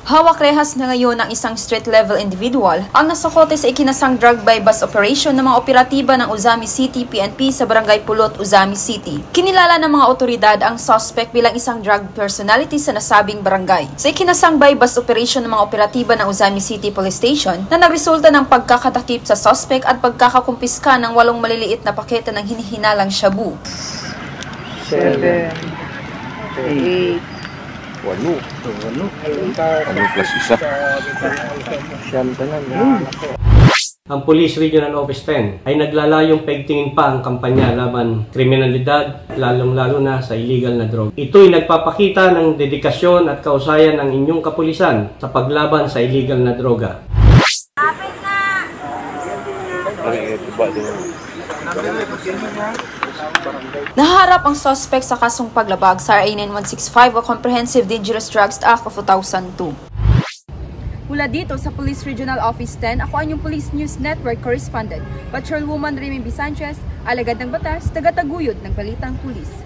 Hawak rehas na ngayon ng isang street-level individual ang nasakote sa ikinasang drug by bus operation ng mga operatiba ng Uzami City PNP sa Barangay Pulot, Uzami City. Kinilala ng mga otoridad ang suspect bilang isang drug personality sa nasabing barangay. Sa ikinasang by bus operation ng mga operatiba ng Uzami City Police Station na nagresulta ng pagkakatakip sa suspect at pagkakakumpiska ng 8 maliliit na pakete ng hinihinalang shabu. 7, 8, Walo plus isa. Ang Police Regional Office 10 ay naglalayong paigtingin pa ang kampanya laban kriminalidad, lalong-lalo na sa illegal na droga. Ito'y nagpapakita ng dedikasyon at kausayan ng inyong kapulisan sa paglaban sa illegal na droga. Naharap ang suspect sa kasong paglabag sa RA 9165 o Comprehensive Dangerous Drugs Act of 2002. Mula dito sa Police Regional Office 10, ako ang inyong Police News Network Correspondent, Patrolwoman Remy B. Sanchez, alagad ng batas, taga-taguyod ng Balitang Pulis.